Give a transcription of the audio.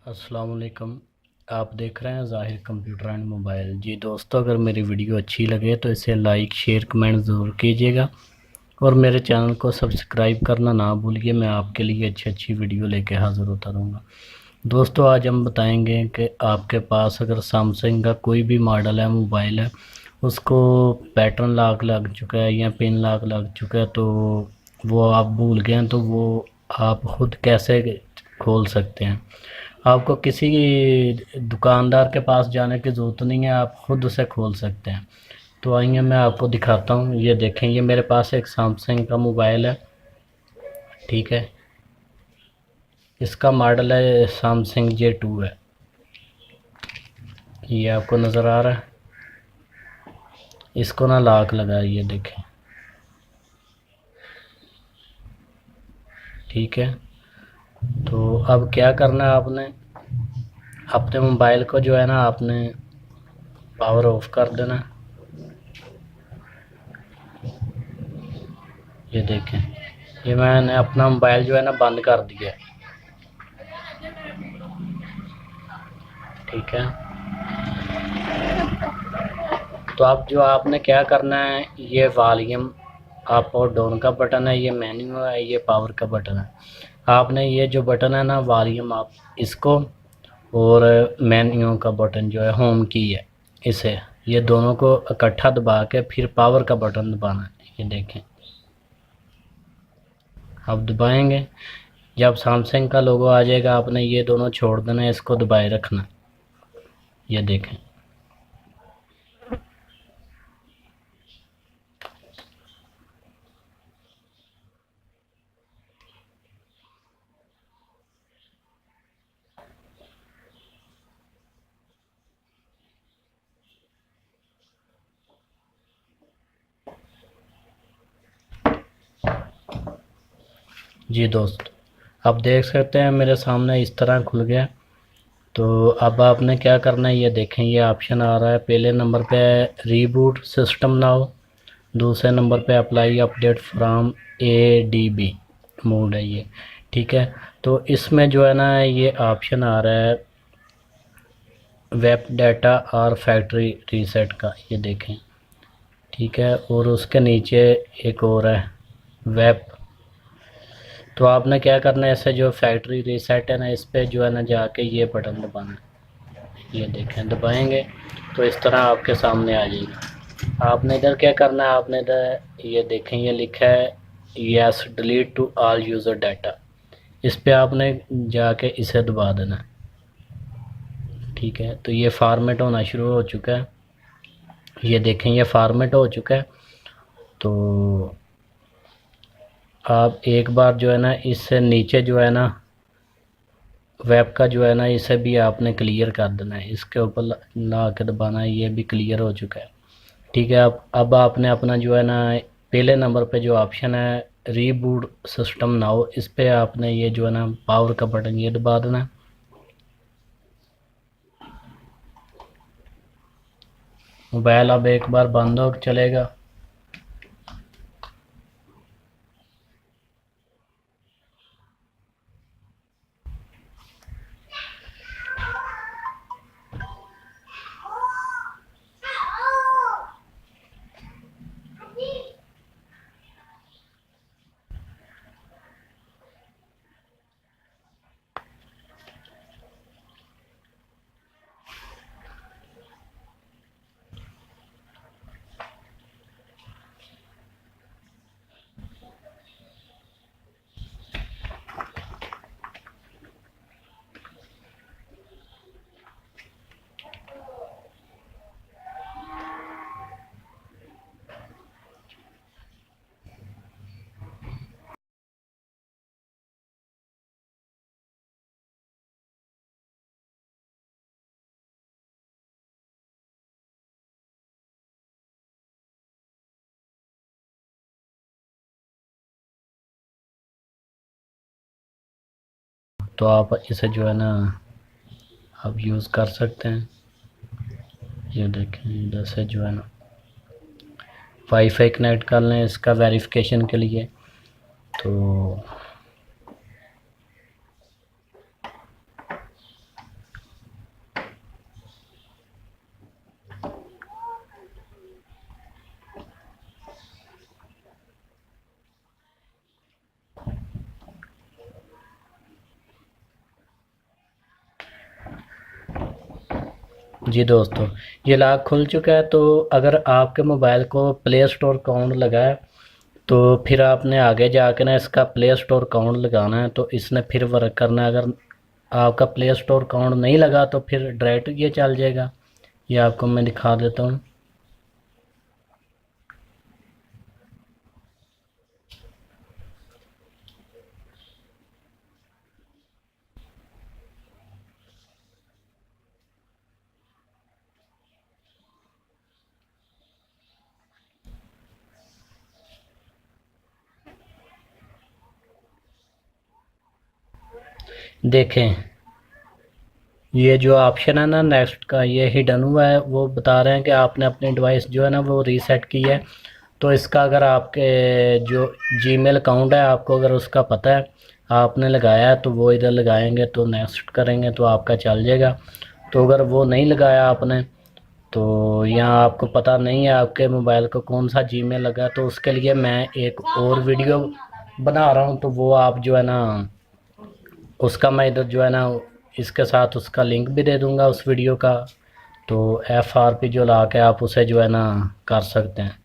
अस्सलाम वालेकुम। आप देख रहे हैं ज़ाहिर कंप्यूटर एंड मोबाइल। जी दोस्तों, अगर मेरी वीडियो अच्छी लगे तो इसे लाइक शेयर कमेंट ज़रूर कीजिएगा और मेरे चैनल को सब्सक्राइब करना ना भूलिए। मैं आपके लिए अच्छी अच्छी वीडियो लेके हाज़िर होता रहूँगा। दोस्तों, आज हम बताएंगे कि आपके पास अगर सैमसंग का कोई भी मॉडल है, मोबाइल है, उसको पैटर्न लॉक लग चुका है या पिन लॉक लग चुका है, तो वो आप भूल गए हैं, तो वो आप ख़ुद कैसे खोल सकते हैं। आपको किसी दुकानदार के पास जाने की ज़रूरत नहीं है, आप ख़ुद उसे खोल सकते हैं। तो आइए मैं आपको दिखाता हूँ। ये देखें, ये मेरे पास एक सैमसंग का मोबाइल है, ठीक है। इसका मॉडल है सैमसंग J2 है। ये आपको नज़र आ रहा है। इसको ना लॉक लगा, ये देखें, ठीक है। तो अब क्या करना है, आपने अपने मोबाइल को जो है ना, आपने पावर ऑफ कर देना। ये देखें, ये मैंने अपना मोबाइल जो है ना बंद कर दिया है, ठीक है। तो अब जो आपने क्या करना है, ये वॉल्यूम अप और डाउन का बटन है, ये मेन्यू है, ये पावर का बटन है। आपने ये जो बटन है ना, वॉल्यूम अप, इसको, और मेन्यू का बटन जो है होम की है, इसे, ये दोनों को इकट्ठा दबा के फिर पावर का बटन दबाना है। ये देखें, अब दबाएंगे, जब सैमसंग का लोगो आ जाएगा, आपने ये दोनों छोड़ देना है, इसको दबाए रखना। ये देखें, जी दोस्त, आप देख सकते हैं मेरे सामने इस तरह खुल गया। तो अब आपने क्या करना है, ये देखें, ये ऑप्शन आ रहा है। पहले नंबर पे रीबूट सिस्टम नाउ, दूसरे नंबर पे apply update from ADB mode है ये, ठीक है। तो इसमें जो है ना, ये ऑप्शन आ रहा है वेब डाटा और फैक्ट्री रीसेट का, ये देखें, ठीक है। और उसके नीचे एक और है वेब। तो आपने क्या करना है, ऐसे जो फैक्ट्री रीसेट है ना, इस पर जो है ना जाके ये बटन दबाना है। ये देखें, दबाएंगे तो इस तरह आपके सामने आ जाएगी। आपने इधर क्या करना है, आपने इधर ये देखें, ये लिखा है yes delete to all user data, इस पे आपने जाके इसे दबा देना है, ठीक है। तो ये फॉर्मेट होना शुरू हो चुका है। ये देखें, ये फॉर्मेट हो चुका है। तो आप एक बार जो है ना, इससे नीचे जो है ना वेब का जो है ना, इसे भी आपने क्लियर कर देना है, इसके ऊपर ला के दबाना है। ये भी क्लियर हो चुका है, ठीक है। अब आपने अपना जो है ना, पहले नंबर पे जो ऑप्शन है रीबूट सिस्टम नाउ, इस पे आपने ये जो है ना पावर का बटन ये दबा देना है। मोबाइल अब एक बार बंद हो चलेगा। तो आप इसे जो है ना आप यूज़ कर सकते हैं। ये देखें, इधर से जो है ना वाईफाई कनेक्ट कर लें इसका वेरिफिकेशन के लिए। तो जी दोस्तों, ये लॉक खुल चुका है। तो अगर आपके मोबाइल को प्ले स्टोर अकाउंट लगा है तो फिर आपने आगे जाके ना इसका प्ले स्टोर अकाउंट लगाना है, तो इसने फिर वर्क करना है। अगर आपका प्ले स्टोर अकाउंट नहीं लगा तो फिर डायरेक्ट ये चल जाएगा। ये आपको मैं दिखा देता हूँ। देखें, ये जो ऑप्शन है ना नेक्स्ट का, ये हिडन हुआ है। वो बता रहे हैं कि आपने अपनी डिवाइस जो है ना वो रीसेट की है। तो इसका अगर आपके जो जीमेल अकाउंट है आपको अगर उसका पता है, आपने लगाया है, तो वो इधर लगाएंगे तो नेक्स्ट करेंगे तो आपका चल जाएगा। तो अगर वो नहीं लगाया आपने, तो यहाँ आपको पता नहीं है आपके मोबाइल को कौन सा जीमेल लगा, तो उसके लिए मैं एक और वीडियो बना रहा हूँ। तो वो आप जो है ना उसका मैं इधर जो है ना इसके साथ उसका लिंक भी दे दूँगा उस वीडियो का। तो FRP जो ला के आप उसे जो है ना कर सकते हैं।